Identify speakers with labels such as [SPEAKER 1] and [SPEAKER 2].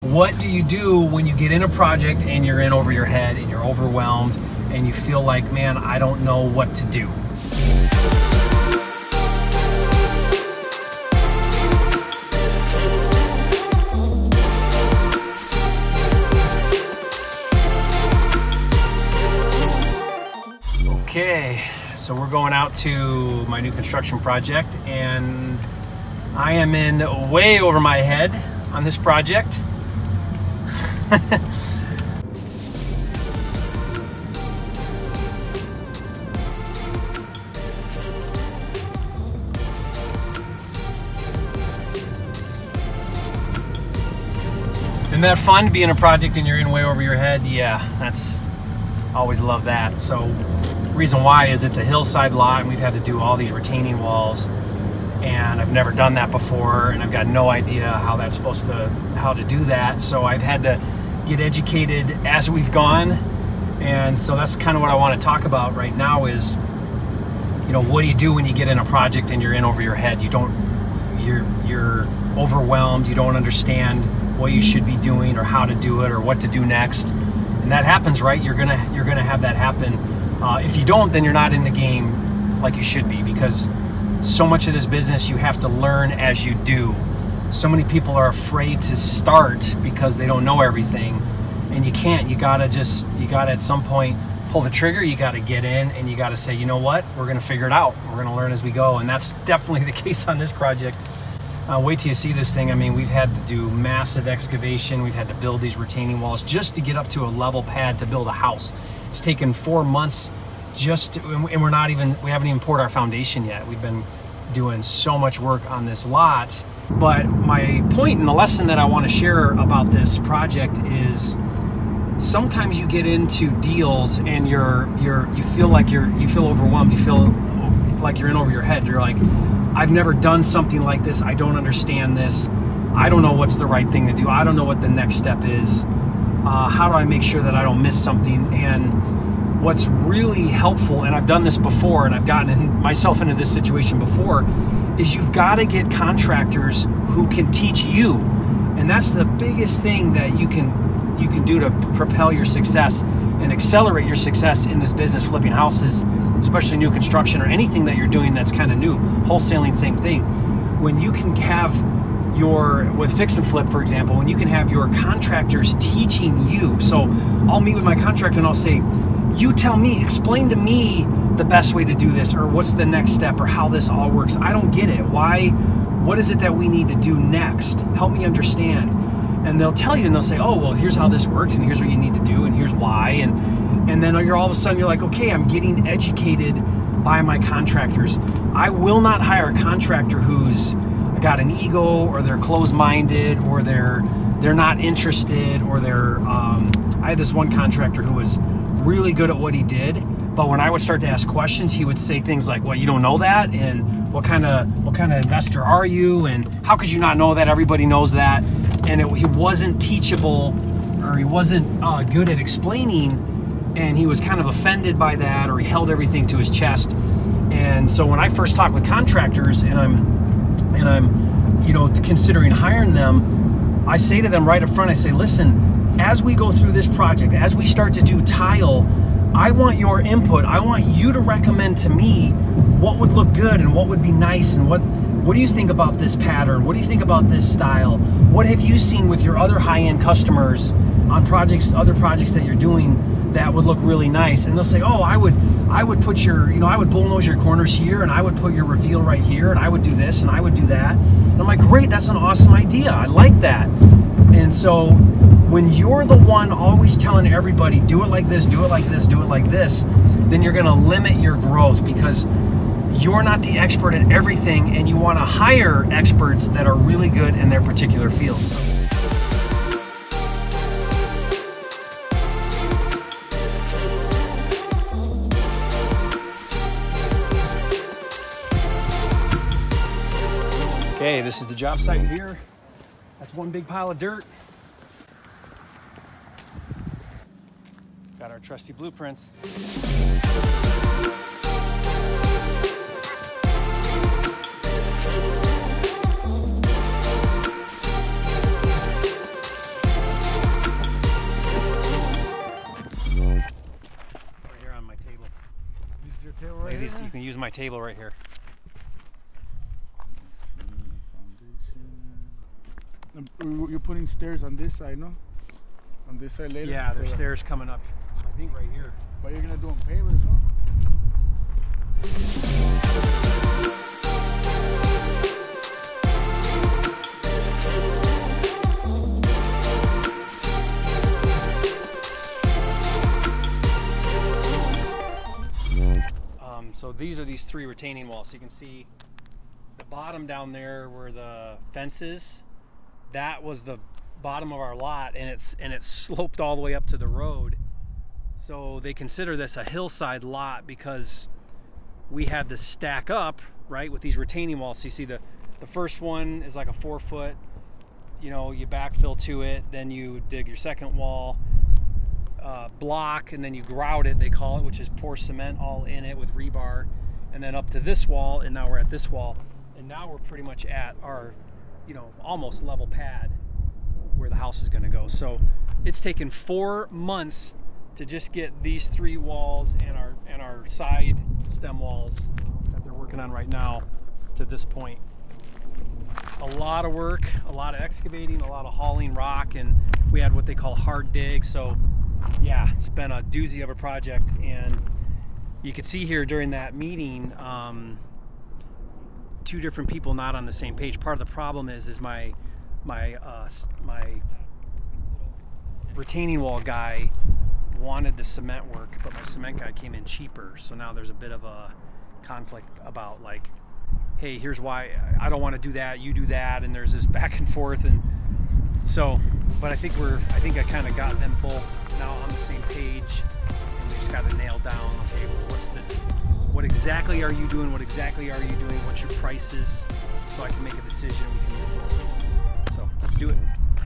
[SPEAKER 1] What do you do when you get in a project and you're in over your head and you're overwhelmed and you feel like, man, I don't know what to do? Okay, so we're going out to my new construction project, and I am in way over my head on this project. Isn't that fun to be in a project and you're in way over your head? Yeah, that's always love that. So reason why is it's a hillside lot, and we've had to do all these retaining walls, and I've never done that before, and I've got no idea how to do that. So I've had to get educated as we've gone, and so that's kind of what I want to talk about right now is, you know, what do you do when you get in a project and you're in over your head? You're overwhelmed, you don't understand what you should be doing or how to do it or what to do next. And that happens, right? You're gonna have that happen. If you don't, then you're not in the game like you should be, because so much of this business you have to learn as you do. So many people are afraid to start because they don't know everything, and you can't. You gotta at some point pull the trigger. You gotta get in, and you gotta say, you know what, we're gonna figure it out. We're gonna learn as we go, and that's definitely the case on this project. Wait till you see this thing. I mean, we've had to do massive excavation. We've had to build these retaining walls just to get up to a level pad to build a house. It's taken 4 months and we haven't even poured our foundation yet. We've been doing so much work on this lot. But my point and the lesson that I want to share about this project is sometimes you get into deals and you feel overwhelmed. You feel like you're in over your head. You're like, I've never done something like this. I don't understand this. I don't know what's the right thing to do. I don't know what the next step is. How do I make sure that I don't miss something? And what's really helpful, and I've done this before, and I've gotten myself into this situation before, is you've got to get contractors who can teach you. And that's the biggest thing that you can do to propel your success and accelerate your success in this business, flipping houses, especially new construction or anything that you're doing that's kind of new. Wholesaling, same thing. When you can have with fix and flip, for example, when you can have your contractors teaching you. So I'll meet with my contractor and I'll say, you tell me, explain to me the best way to do this, or what's the next step, or how this all works. I don't get it. What is it that we need to do next? Help me understand. And they'll tell you, and they'll say, oh, well, here's how this works, and here's what you need to do, and here's why. And then all of a sudden you're like, okay, I'm getting educated by my contractors. I will not hire a contractor who's got an ego, or they're closed-minded, or they're not interested, or I had this one contractor who was really good at what he did, but when I would start to ask questions, he would say things like, well, you don't know that, and what kind of investor are you, and how could you not know that? Everybody knows that. And he wasn't teachable, or he wasn't good at explaining, and he was kind of offended by that, or he held everything to his chest. And so when I first talk with contractors and I'm considering hiring them, I say to them right up front, I say, listen, as we go through this project, as we start to do tile, I want your input. I want you to recommend to me what would look good and what would be nice, and what do you think about this pattern? What do you think about this style? What have you seen with your other high-end customers on other projects that you're doing that would look really nice? And they'll say, oh, I would put I would bullnose your corners here, and I would put your reveal right here, and I would do this, and I would do that. And I'm like, great, that's an awesome idea. I like that. And so when you're the one always telling everybody, do it like this, do it like this, do it like this, then you're gonna limit your growth, because you're not the expert in everything, and you wanna hire experts that are really good in their particular fields. Okay, this is the job site here. That's one big pile of dirt. Got our trusty blueprints. gonna use my table right here.
[SPEAKER 2] You're putting stairs on this side, no? On this side later?
[SPEAKER 1] Yeah, there's stairs coming up, I think right here.
[SPEAKER 2] But you're gonna do them pavers, no?
[SPEAKER 1] So these are these 3 retaining walls. So you can see the bottom down there where the fence is. That was the bottom of our lot, and it's sloped all the way up to the road. So they consider this a hillside lot because we had to stack up, right, with these retaining walls. So you see the first one is like a 4-foot, you know, you backfill to it, then you dig your second wall, block, and then you grout it, they call it, which is pour cement all in it with rebar, and then up to this wall, and now we're at this wall, and now we're pretty much at our, you know, almost level pad where the house is going to go. So it's taken 4 months to just get these 3 walls and our side stem walls that they're working on right now to this point. A lot of work, a lot of excavating, a lot of hauling rock, and we had what they call hard dig. So yeah, it's been a doozy of a project. And you could see here during that meeting, 2 different people not on the same page. Part of the problem is my retaining wall guy wanted the cement work, but my cement guy came in cheaper. So now there's a bit of a conflict about, like, hey, here's why I don't want to do that, you do that, and there's this back and forth. And so, but I think I kind of got them both now on the same page, and we just got to nail down, okay, well, what exactly are you doing? What exactly are you doing? What's your prices? So I can make a decision. We can move forward. So let's do it.